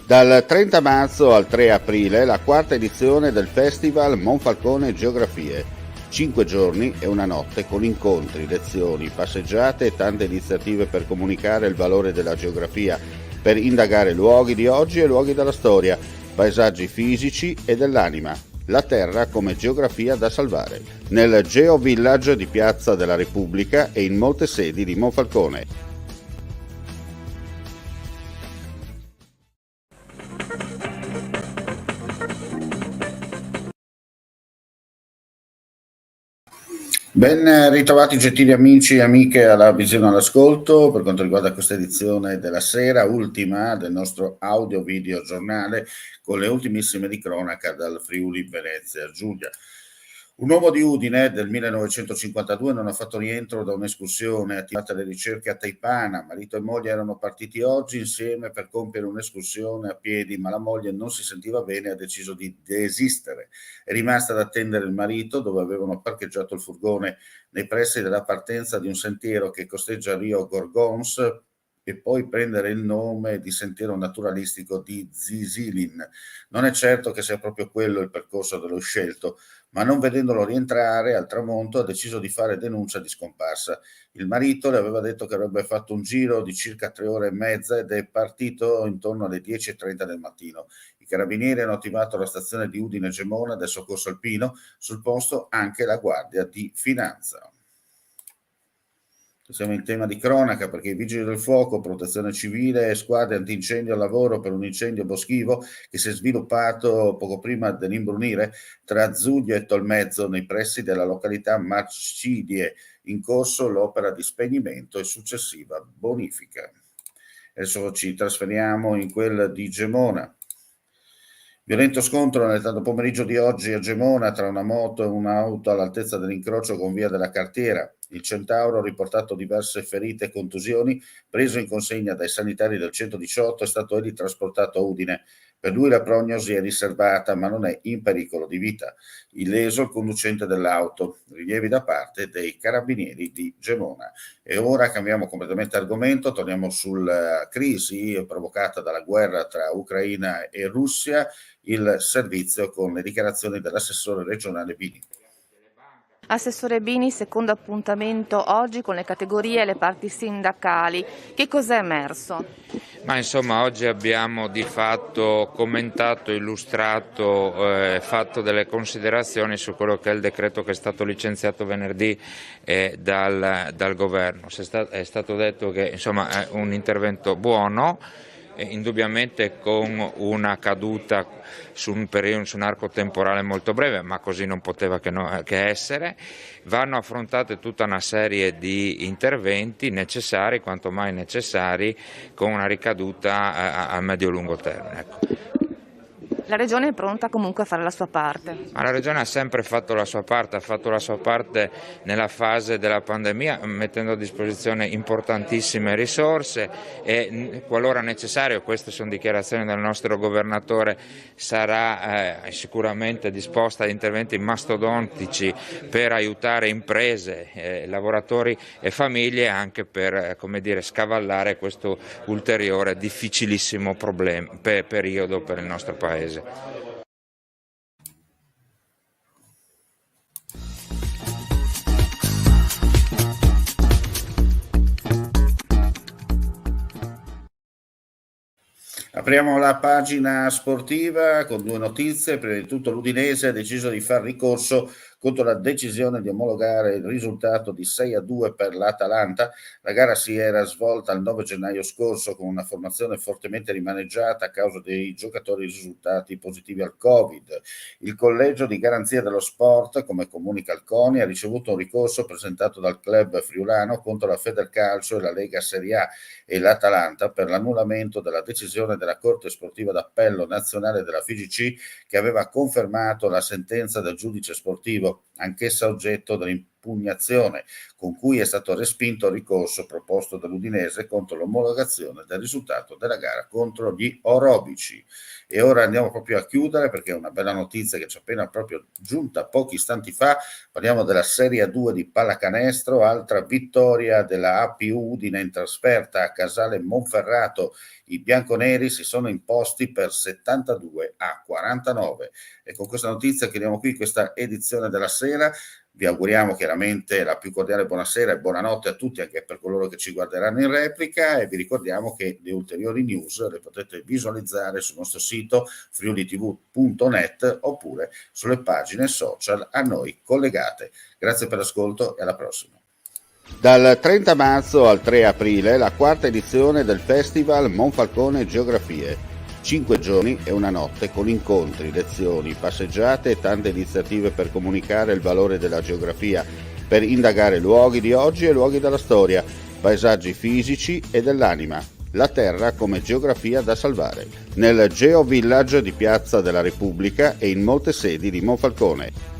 Dal 30 marzo al 3 aprile la quarta edizione del Festival Monfalcone Geografie. 5 giorni e una notte con incontri, lezioni, passeggiate e tante iniziative per comunicare il valore della geografia, per indagare luoghi di oggi e luoghi della storia, paesaggi fisici e dell'anima. La Terra come geografia da salvare. Nel Geo Village di Piazza della Repubblica e in molte sedi di Monfalcone. Ben ritrovati gentili amici e amiche alla visione all'ascolto per quanto riguarda questa edizione della sera, ultima del nostro audio-video giornale con le ultimissime di cronaca dal Friuli Venezia Giulia. Un uomo di Udine del 1952 non ha fatto rientro da un'escursione attivata alle ricerche a Teipana. Marito e moglie erano partiti oggi insieme per compiere un'escursione a piedi, ma la moglie non si sentiva bene e ha deciso di desistere. È rimasta ad attendere il marito dove avevano parcheggiato il furgone nei pressi della partenza di un sentiero che costeggia Rio Gorgons e poi prendere il nome di sentiero naturalistico di Zisilin. Non è certo che sia proprio quello il percorso dello scelto, ma non vedendolo rientrare al tramonto ha deciso di fare denuncia di scomparsa. Il marito le aveva detto che avrebbe fatto un giro di circa 3 ore e mezza ed è partito intorno alle 10:30 del mattino. I carabinieri hanno attivato la stazione di Udine Gemona del soccorso alpino, sul posto anche la Guardia di Finanza. Siamo in tema di cronaca perché i vigili del fuoco, protezione civile e squadre antincendio al lavoro per un incendio boschivo che si è sviluppato poco prima dell'imbrunire tra Zuglio e Tolmezzo nei pressi della località Marcidie, in corso l'opera di spegnimento e successiva bonifica. Adesso ci trasferiamo in quella di Gemona. Violento scontro nel tardo pomeriggio di oggi a Gemona tra una moto e un'auto all'altezza dell'incrocio con via della Cartiera. Il Centauro ha riportato diverse ferite e contusioni, preso in consegna dai sanitari del 118 è stato egli trasportato a Udine. Per lui la prognosi è riservata ma non è in pericolo di vita. Illeso il conducente dell'auto, rilievi da parte dei carabinieri di Gemona. E ora cambiamo completamente argomento, torniamo sulla crisi provocata dalla guerra tra Ucraina e Russia, il servizio con le dichiarazioni dell'assessore regionale Bini. Assessore Bini, secondo appuntamento oggi con le categorie e le parti sindacali. Che cosa è emerso? Ma insomma oggi abbiamo di fatto commentato, illustrato, fatto delle considerazioni su quello che è il decreto che è stato licenziato venerdì dal governo. È stato detto che insomma è un intervento buono, indubbiamente con una caduta su un periodo, su un arco temporale molto breve, ma così non poteva che essere. Vanno affrontate tutta una serie di interventi necessari, quanto mai necessari, con una ricaduta a medio-lungo termine. Ecco. La Regione è pronta comunque a fare la sua parte. Ma la Regione ha sempre fatto la sua parte, ha fatto la sua parte nella fase della pandemia mettendo a disposizione importantissime risorse e qualora necessario, queste sono dichiarazioni del nostro governatore, sarà sicuramente disposta a interventi mastodontici per aiutare imprese, lavoratori e famiglie anche per scavallare questo ulteriore difficilissimo periodo per il nostro Paese. Apriamo la pagina sportiva con 2 notizie. Prima di tutto l'Udinese ha deciso di far ricorso contro la decisione di omologare il risultato di 6-2 per l'Atalanta. La gara si era svolta il 9 gennaio scorso con una formazione fortemente rimaneggiata a causa dei giocatori risultati positivi al Covid. Il collegio di garanzia dello sport, come comunica il CONI, ha ricevuto un ricorso presentato dal club friulano contro la Federcalcio e la Lega Serie A e l'Atalanta per l'annullamento della decisione della Corte Sportiva d'Appello Nazionale della FIGC che aveva confermato la sentenza del giudice sportivo, anch'essa oggetto impugnazione con cui è stato respinto il ricorso proposto dall'Udinese contro l'omologazione del risultato della gara contro gli orobici. E ora andiamo proprio a chiudere, perché è una bella notizia che ci è appena proprio giunta pochi istanti fa. Parliamo della Serie 2 di pallacanestro, altra vittoria della APU Udine in trasferta a Casale Monferrato. I bianconeri si sono imposti per 72-49. E con questa notizia chiudiamo qui questa edizione della sera. Vi auguriamo chiaramente la più cordiale buonasera e buonanotte a tutti, anche per coloro che ci guarderanno in replica, e vi ricordiamo che le ulteriori news le potete visualizzare sul nostro sito friulitv.net oppure sulle pagine social a noi collegate. Grazie per l'ascolto e alla prossima. Dal 30 marzo al 3 aprile la quarta edizione del Festival Monfalcone Geografie. 5 giorni e una notte con incontri, lezioni, passeggiate e tante iniziative per comunicare il valore della geografia, per indagare luoghi di oggi e luoghi della storia, paesaggi fisici e dell'anima, la terra come geografia da salvare, nel Geo Village di Piazza della Repubblica e in molte sedi di Monfalcone.